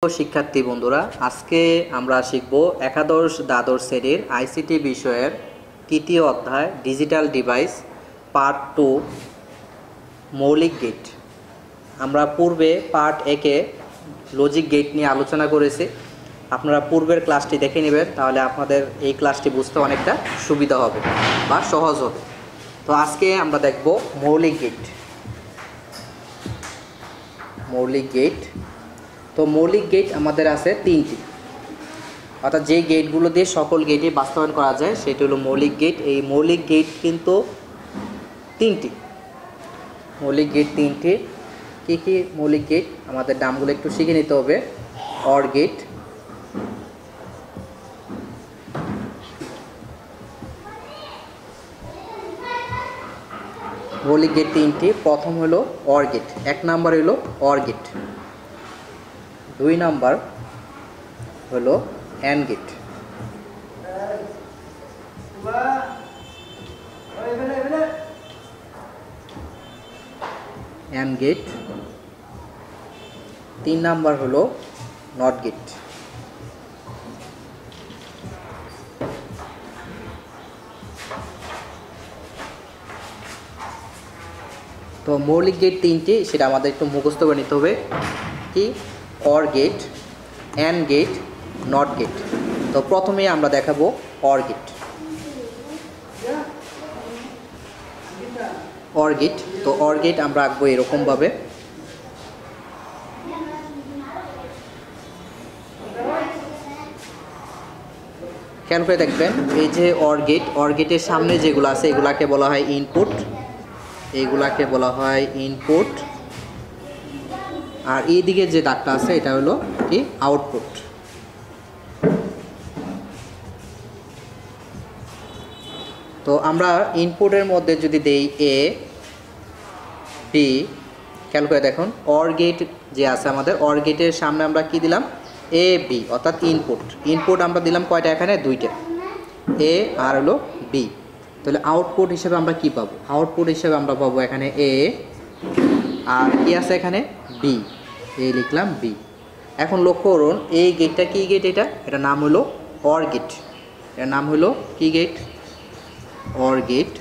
শিক্ষার্থী বন্ধুরা, আজকে আমরা শিখব একাদশ দ্বাদশ শ্রেণীর আইসিটি বিষয়ের তৃতীয় অধ্যায় ডিজিটাল ডিভাইস পার্ট 2 মৌলিক গেট। আমরা পূর্বে পার্ট 1-এ লজিক গেট নিয়ে আলোচনা করেছি। আপনারা পূর্বের ক্লাসটি দেখে নেবেন, তাহলে আপনাদের এই ক্লাসটি বুঝতে অনেকটা সুবিধা হবে বা সহজ হবে। তো আজকে আমরা দেখব মৌলিক গেট। তো মৌলিক গেট আমাদের আছে তিনটি, অর্থাৎ যে গেটগুলো দিয়ে সকল গেটই বাস্তবায়ন করা যায় সেটি হলো মৌলিক গেট। এই মৌলিক গেট কিন্তু তিনটি। মৌলিক গেট তিনটি। কী কী মৌলিক গেট আমাদের নামগুলো একটু শিখে নিতে হবে। অর গেট, মৌলিক গেট তিনটি। প্রথম হলো অর গেট, 1 নাম্বার হলো অর গেট, 2 নাম্বার হলো অ্যান্ড গেট, 3 নাম্বার হলো নট গেট। তো মৌলিক গেট তিনটি, সেটা আমাদের একটু মুখস্থ করে নিতে হবে। কি? Or gate, and gate, not gate. তো প্রথমে আমরা দেখাবো অর গেট। অর গেট, তো অর গেট আমরা আঁকবো এরকমভাবে। খেয়াল করে দেখবেন, এই যে অর গেট, অর গেটের সামনে যেগুলো আছে এগুলাকে বলা হয় ইনপুট, এইগুলাকে বলা হয় ইনপুট। আর এই দিকে যে দাগটা আছে এটা হলো কি? আউটপুট। তো আমরা ইনপুটের মধ্যে যদি দেই এ বি, খেয়াল করে দেখুন অর গেট যে আছে আমাদের, অর গেটের সামনে আমরা কি দিলাম? এ বি, অর্থাৎ ইনপুট। ইনপুট আমরা দিলাম কয়টা? এখানে 2টা, এ আর হলো বি। তাহলে আউটপুট হিসেবে আমরা কি পাবো? আউটপুট হিসেবে আমরা পাবো এখানে এ, আর কি আছে এখানে? বি। এ লিখলাম, বি। এখন লক্ষ্য করুন এই গেটটা কি গেট? এটা নাম হলো অর গেট। এর নাম হলো কি গেট? Or gate.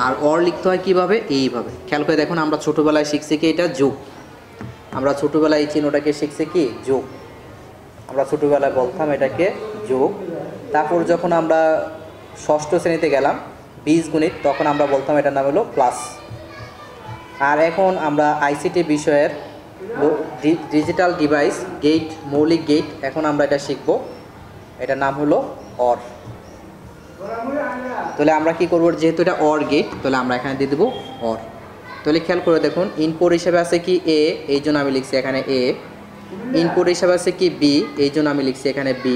আর অর লিখতে হয় কিভাবে? এইভাবে। খেয়াল করে দেখুন, আমরা ছোটোবেলায় শিখছি কি? এটা যোগ। আমরা ছোটোবেলায় এই চিহ্নটাকে শিখছি কি? যোগ। আমরা ছোটোবেলায় বলতাম এটাকে যোগ। তারপর যখন আমরা ষষ্ঠ শ্রেণীতে গেলাম বীজগণিত, তখন আমরা বলতাম এটার নাম হলো প্লাস। আর এখন আমরা আইসিটি বিষয়ের ডিজিটাল ডিভাইস গেট, মৌলিক গেট, এখন আমরা এটা শিখব। এটার নাম হলো অর। তাহলে আমরা কি করব? যেহেতু এটা অর গেট, তাহলে আমরা এখানে দিয়ে দেবো অর। তাহলে খেয়াল করে দেখুন, ইনপুট হিসেবে আছে কি? এ, এই জন্য আমি লিখছি এখানে এ। ইনপুট হিসেবে আছে কি? বি, এই জন্য আমি লিখছি এখানে বি।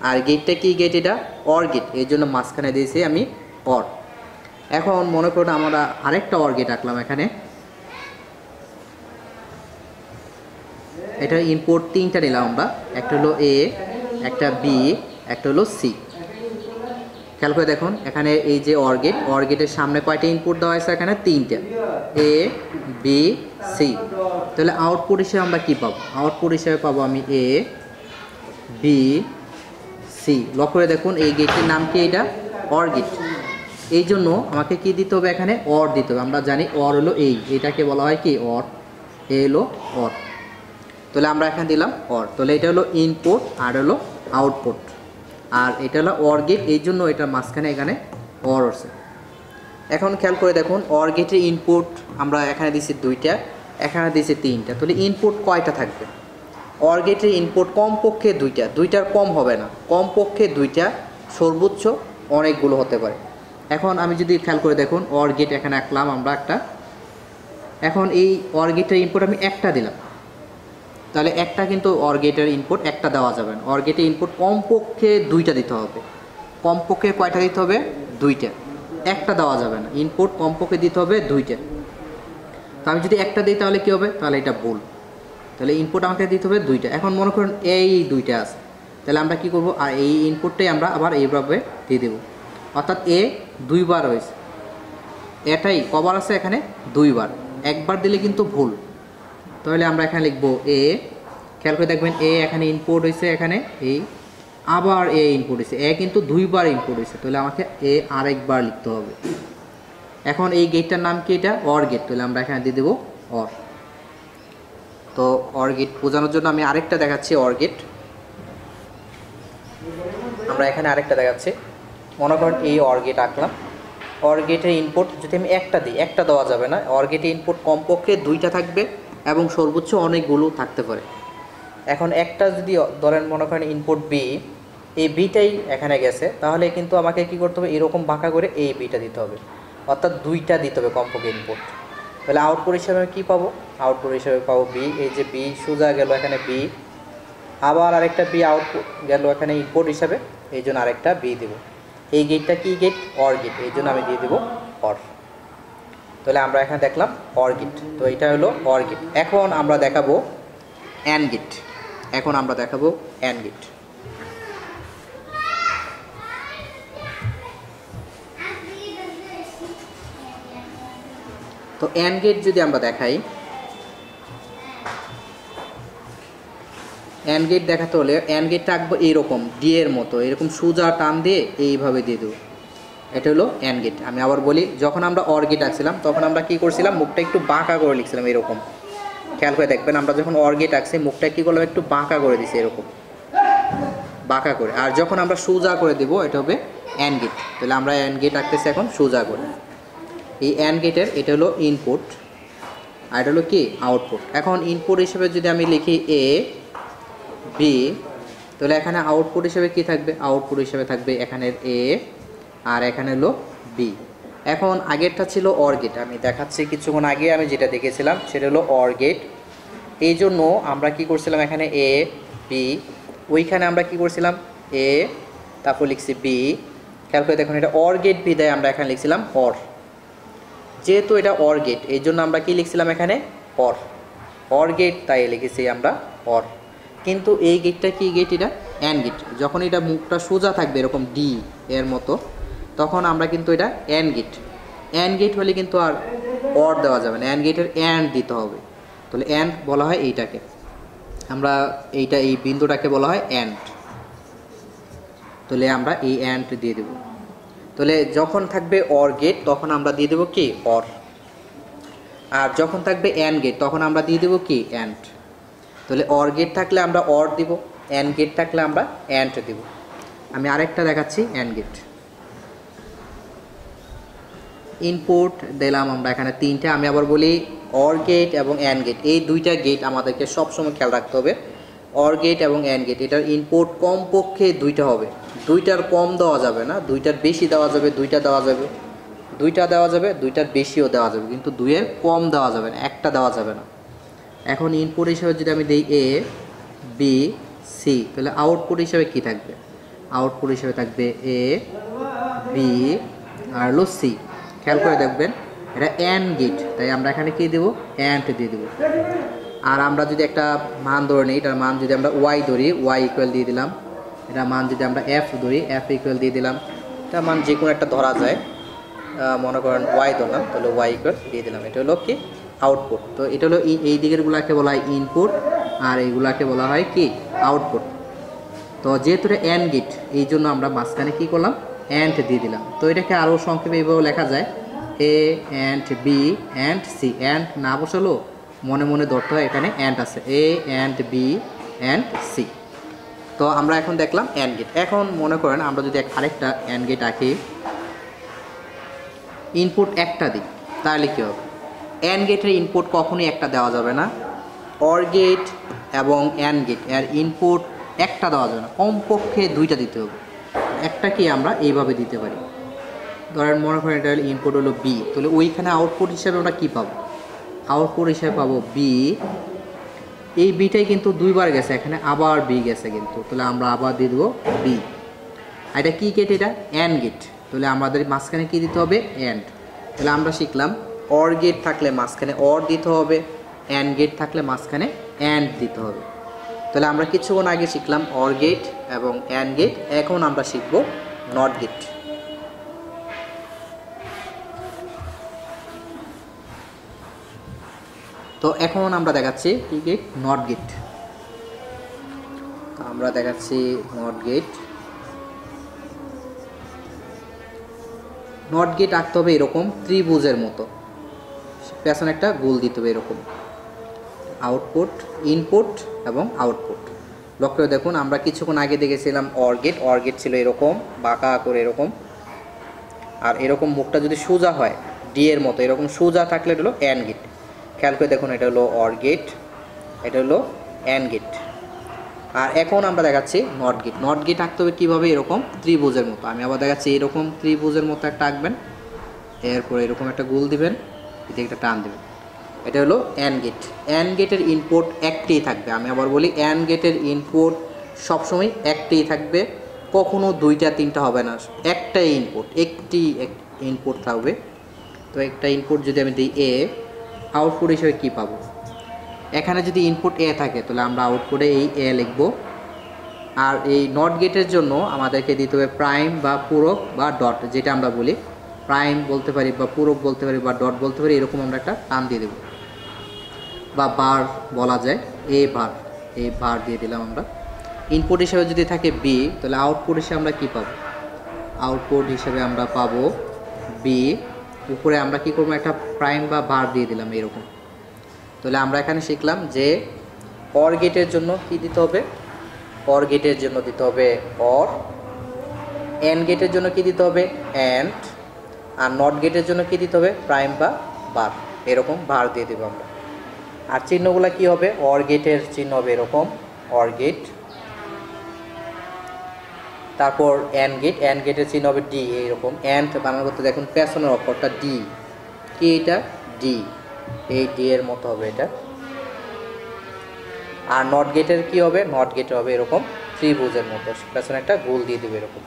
আর গেটটা কি গেট? এটা অর গেট, এই জন্য মাঝখানে দিয়েছি আমি অর। এখন মনে করুন আমরা আরেকটা অর গেট আঁকলাম এখানে। এটা ইনপুট 3টা নিলাম আমরা, একটা হলো এ, একটা বি, একটা হলো সি। খেয়াল করে দেখুন এখানে এই যে অর গেট, অর গেটের সামনে কয়টা ইনপুট দেওয়া আছে? এখানে 3টা, এ বি সি। তাহলে আউটপুট হিসেবে আমরা কি পাবো? আউটপুট হিসেবে পাবো আমি এ বি সি। লক্ষ্য করে দেখুন এই গেটের নাম কি? এটা অর গেট। এই জন্য আমাকে কি দিতে হবে? এখানে অর দিতে হবে। আমরা জানি অর হলো এইটাকে বলা হয় কি? অর। এ হলো অর। তাহলে আমরা এখানে দিলাম অর। তাহলে এটা হলো ইনপুট আর হলো আউটপুট, আর এটা হলো অর গেট, এই জন্য এটা মাঝখানে এখানে অর আছে। এখন খেয়াল করে দেখুন অর গেটের ইনপুট আমরা এখানে দিছি 2টা, এখানে দিছি 3টা। তাহলে ইনপুট কয়টা থাকবে? অর গেটের ইনপুট কমপক্ষে 2টা, 2টার কম হবে না, কমপক্ষে 2টা, সর্বোচ্চ অনেকগুলো হতে পারে। এখন আমি যদি খেয়াল করে দেখুন অর গেট এখানে আঁকলাম আমরা একটা। এখন এই অর গেটের ইনপুট আমি একটা দিলাম, তাহলে একটা কিন্তু অর গেটের ইনপুট একটা দেওয়া যাবে না। অর গেটের ইনপুট কমপক্ষে 2টা দিতে হবে। কমপক্ষে কয়টা দিতে হবে? 2টা, একটা দেওয়া যাবে না। ইনপুট কমপক্ষে দিতে হবে 2টা। তো আমি যদি একটা দিই তাহলে কী হবে? তাহলে এটা ভুল। তাহলে ইনপুট আমাকে দিতে হবে 2টা। এখন মনে করুন এই 2টা আছে, তাহলে আমরা কি করব? আর এই ইনপুটটাই আমরা আবার এইভাবে দিয়ে দেব, অর্থাৎ এ 2 বার হয়েছে। এটাই কবার আছে? এখানে 2 বার। একবার দিলে কিন্তু ভুল। তাহলে আমরা এখানে লিখব এ খেয়াল করে দেখবেন এ এখানে ইনপুট হয়েছে, এখানে এই আবার এ ইনপুট হয়েছে, এ কিন্তু দুইবার ইনপুট হয়েছে, তাহলে আমাকে এ আরেকবার লিখতে হবে। এখন এই গেটটার নাম কি? এটা অর গেট, তাহলে আমরা এখানে দিয়ে দেবো অর। তো অর গেট বোঝানোর জন্য আমি আরেকটা দেখাচ্ছি অর গেট। আমরা এখানে আরেকটা দেখাচ্ছি, মনে করেন এই অর গেট আঁকলাম। অর গেটের ইনপুট যদি আমি একটা দিই, একটা দেওয়া যাবে না, অর গেটের ইনপুট কমপক্ষে দুইটা থাকবে এবং সর্বোচ্চ অনেকগুলো থাকতে পারে। এখন একটা যদি ধরেন মনে করেন ইনপুট বি, এই বিটাই এখানে গেছে, তাহলে কিন্তু আমাকে কি করতে হবে, এরকম বাঁকা করে এই বিটা দিতে হবে, অর্থাৎ দুইটা দিতে হবে কমপক্ষে ইনপুট। তাহলে আউটপুট হিসাবে কী পাবো? আউটপুট হিসাবে পাবো বি। এই যে বি সোজা গেল এখানে বি, আবার আরেকটা বি আউটপুট গেল এখানে ইনপুট হিসাবে, এই জন্য আরেকটা বি দেব। এই গেটটা কি গেট? অর গেট, এই জন্য আমি দিয়ে দেবো অর। তাহলে আমরা এখানে দেখলাম অর গেট, তো এটা হলো অর গেট। এখন আমরা দেখাবো অ্যান্ড গেট। এখন আমরা দেখাবো অ্যান্ড গেট। তো অ্যান্ড গেট যদি আমরা দেখাই, অ্যান্ড গেট দেখাতে হলে অ্যান্ড গেটটা আঁকবো এইরকম ডি এর মতো, এরকম সোজা টান দিয়ে এইভাবে দিয়ে দেবো, এটা হলো অ্যান্ড গেট। আমি আবার বলি, যখন আমরা অর গেট আঁকছিলাম তখন আমরা কী করছিলাম, মুখটা একটু বাঁকা করে লিখছিলাম এরকম। খেয়াল করে দেখবেন, আমরা যখন অর গেট আঁকছি মুখটা কী করলাম, একটু বাঁকা করে দিছি এরকম বাঁকা করে। আর যখন আমরা সোজা করে দেবো এটা হবে অ্যান্ড গেট। তাহলে আমরা অ্যান্ড গেট আঁকতেছি এখন সোজা করে। এই অ্যান্ড গেটের এটা হলো ইনপুট আর এটা হলো কি আউটপুট। এখন ইনপুট হিসেবে যদি আমি লিখি এ বি, তাহলে এখানে আউটপুট হিসেবে কি থাকবে? আউটপুট হিসেবে থাকবে এখানের এ আর এখানে হলো বি। এখন আগেরটা ছিল অর গেট, আমি দেখাচ্ছি কিছুক্ষণ আগে আমি যেটা দেখেছিলাম সেটা হলো অর গেট। এই জন্য আমরা কি করছিলাম, এখানে এ বি, ওইখানে আমরা কি করছিলাম এ, তারপর লিখছি বি। খেয়াল করে দেখুন, এটা অর গেট বিদায় আমরা এখানে লিখছিলাম অর। যেহেতু এটা অর গেট এই জন্য আমরা কি লিখছিলাম এখানে অর, অর গেট তাই লিখেছি আমরা অর। কিন্তু এই গেটটা কি গেট? এটা অ্যান্ড গেট। যখন এটা মুখটা সোজা থাকবে এরকম ডি এর মতো, তখন আমরা কিন্তু এটা অ্যান্ড গেট। অ্যান্ড গেট হলে কিন্তু আর অর দেওয়া যাবে না, অ্যান্ড গেটের অ্যান্ড দিতে হবে। তাহলে অ্যান্ড বলা হয় এইটাকে, আমরা এইটা এই বিন্দুটাকে বলা হয় অ্যান্ড। তাহলে আমরা এই অ্যান্ড দিয়ে দেব। তাহলে যখন থাকবে অর গেট তখন আমরা দিয়ে দেবো কি অর, আর যখন থাকবে অ্যান্ড গেট তখন আমরা দিয়ে দেবো কি অ্যান্ড। তাহলে অর গেট থাকলে আমরা অর দিব, অ্যান্ড গেট থাকলে আমরা অ্যান্ড দিব। আমি আরেকটা দেখাচ্ছি অ্যান্ড গেট। ইনপুট দিলাম আমরা এখানে তিনটা। আমি আবার বলি অর গেট এবং অ্যান্ড গেট, এই দুইটা গেট আমাদেরকে সবসময় খেয়াল রাখতে হবে। অর গেট এবং অ্যান্ড গেট, এটার ইনপুট কমপক্ষে দুইটা হবে, দুইটার কম দেওয়া যাবে না, দুইটার বেশি দেওয়া যাবে, দুইটা দেওয়া যাবে, দুইটা দেওয়া যাবে, দুইটার বেশিও দেওয়া যাবে, কিন্তু দুইয়ের কম দেওয়া যাবে না, একটা দেওয়া যাবে না। এখন ইনপুট হিসেবে যদি আমি দিই এ বি সি, তাহলে আউটপুট হিসেবে কি থাকবে? আউটপুট হিসেবে থাকবে এ বি আর হলো সি। খেয়াল করে দেখবেন এটা অ্যান্ড গেট, তাই আমরা এখানে কি দেবো অ্যান্ড দিয়ে দেবো। আর আমরা যদি একটা মান ধরে নিই, এটার মান যদি আমরা ওয়াই ধরি, ওয়াই ইকুয়াল দিয়ে দিলাম। এটা মান যদি আমরা এফ ধরি, এফ ইকুয়াল দিয়ে দিলাম। এটা মান যে কোনো একটা ধরা যায়, মনে করেন ওয়াই ধরলাম, তাহলে ওয়াই ইকুয়াল দিয়ে দিলাম। এটা হলো কি আউটপুট। তো এটা হলো এই দিকেরগুলোকে বলা হয় ইনপুট আর এইগুলাকে বলা হয় কি আউটপুট। তো যেহেতু এটা অ্যান্ড গেট এই জন্য আমরা মাঝখানে কী করলাম অ্যান্ড দিয়ে দিলাম। তো এটাকে আরও সংক্ষেপে এইভাবে লেখা যায় A and B and C. And না বসালো মনে মনে ধরতে হয় এখানে অ্যান্ড আছে, A and B and C. তো আমরা এখন দেখলাম অ্যান্ড গেট। এখন মনে করেন আমরা যদি আরেকটা অ্যান্ড গেট আঁকি, ইনপুট একটা দিই, তাহলে কী হবে? অ্যান্ড গেটের ইনপুট কখনোই একটা দেওয়া যাবে না। অর গেট এবং অ্যান্ড গেট এর ইনপুট একটা দেওয়া যাবে না, কমপক্ষে দুইটা দিতে হবে। একটা কি আমরা এইভাবে দিতে পারি, ধরেন মনে করেন এটা ইনপুট হলো বি, তাহলে ওইখানে আউটপুট হিসেবে আমরা কী পাবো? আউটপুট হিসেবে পাবো বি। এই বিটাই কিন্তু দুইবার গেছে, এখানে আবার বি গেছে কিন্তু, তাহলে আমরা আবার দিয়ে দেবো বি। আর এটা কী গেট? এটা অ্যান্ড গেট, তাহলে আমাদের মাঝখানে কী দিতে হবে অ্যান্ড। তাহলে আমরা শিখলাম অর গেট থাকলে মাঝখানে অর দিতে হবে, অ্যান্ড গেট থাকলে মাঝখানে অ্যান্ড দিতে হবে। তাহলে আমরা কিছুক্ষণ আগে শিখলাম অর গেট এবং অ্যান্ড গেট। এখন আমরা শিখব নট গেট। তো এখন আমরা দেখাচ্ছি কি গেট, নট গেট। আমরা দেখাচ্ছি নট গেট। নট গেট আঁকতে হবে এরকম ত্রিভুজের মতো, পেছনে একটা গোল দিতে হবে এরকম, আউটপুট, ইনপুট এবং আউটপুট। লক্ষ্য করে দেখুন, আমরা কিছুক্ষণ আগে দেখেছিলাম অর গেট। অর গেট ছিল এরকম বাঁকা করে এরকম, আর এরকম মুখটা যদি সোজা হয় ডি এর মতো, এরকম সোজা থাকলে এটা হলো অ্যান্ড গেট। খেয়াল করে দেখুন, এটা হলো অর গেট, এটা হলো অ্যান্ড গেট। আর এখন আমরা দেখাচ্ছি নট গেট। নট গেট আঁকতে হবে কীভাবে, এরকম ত্রিভুজের মতো। আমি আবার দেখাচ্ছি এরকম ত্রিভুজের মতো একটা আঁকবেন, এরপরে এরকম একটা গোল দিবেন, এদিকে একটা টান দেবেন, এটা হলো অ্যান্ড গেট। অ্যান্ড গেটের ইনপুট একটাই থাকবে। আমি আবার বলি, অ্যান্ড গেটের ইনপুট সবসময় একটাই থাকবে, কখনো দুইটা তিনটা হবে না, একটাই ইনপুট, একটি ইনপুট থাকবে। তো একটা ইনপুট যদি আমি দিই এ, আউটপুট হিসেবে কী পাবো, এখানে যদি ইনপুট এ থাকে তাহলে আমরা আউটপুটে এই এ লিখব। আর এই নট গেটের জন্য আমাদেরকে দিতে হবে প্রাইম বা পূরক বা ডট, যেটা আমরা বলি প্রাইম বলতে পারি বা পূরক বলতে পারি বা ডট বলতে পারি, এরকম আমরা একটা টান দিয়ে দেব, বা বার বলা যায়, এ বার দিয়ে দিলাম আমরা। ইনপুট হিসেবে যদি থাকে বি, তাহলে আউটপুট হিসেবে আমরা কী পাবো, আউটপুট হিসেবে আমরা পাবো বি। উপরে আমরা কি করবো, একটা প্রাইম বা বার দিয়ে দিলাম এরকম। তাহলে আমরা এখানে শিখলাম যে অর গেটের জন্য কি দিতে হবে, অর গেটের জন্য দিতে হবে অর, অ্যান্ড গেটের জন্য কি দিতে হবে অ্যান্ড, আর নট গেটের জন্য কি দিতে হবে প্রাইম বা বার, এরকম বার দিয়ে দেবো আমরা। আর চিহ্নগুলো কি হবে, অর গেটের চিহ্ন হবে এরকম অর গেট, তারপর অ্যান্ড গেট, অ্যান্ড গেটের চিহ্ন হবে ডি এইরকম। অ্যান্ড বানান করতে দেখুন পেছনের অক্ষরটা ডি, কি এটা ডি, এই ডি এর মতো হবে এটা। আর নট গেটের কি হবে, নট গেটের হবে এরকম ত্রিভুজের মতো, পেছনে একটা গোল দিয়ে দেবে এরকম।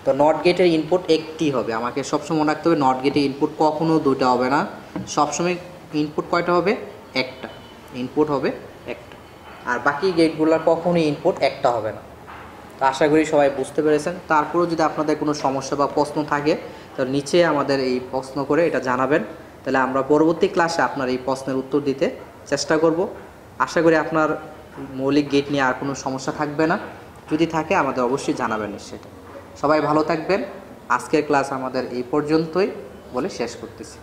তো নট গেটের ইনপুট একটি হবে, আমাকে সবসময় মনে রাখতে হবে নট গেটের ইনপুট কখনো দুটো হবে না, সবসময় ইনপুট কয়টা হবে, একটা ইনপুট হবে একটা। আর বাকি গেটগুলোর কখনোই ইনপুট একটা হবে না। তো আশা করি সবাই বুঝতে পেরেছেন। তারপরেও যদি আপনাদের কোনো সমস্যা বা প্রশ্ন থাকে তাহলে নিচে আমাদের এই প্রশ্ন করে এটা জানাবেন, তাহলে আমরা পরবর্তী ক্লাসে আপনার এই প্রশ্নের উত্তর দিতে চেষ্টা করব। আশা করি আপনার মৌলিক গেট নিয়ে আর কোনো সমস্যা থাকবে না, যদি থাকে আমাদের অবশ্যই জানাবেন সেটা। সবাই ভালো থাকবেন। আজকের ক্লাস আমাদের এই পর্যন্তই বলে শেষ করতেছি।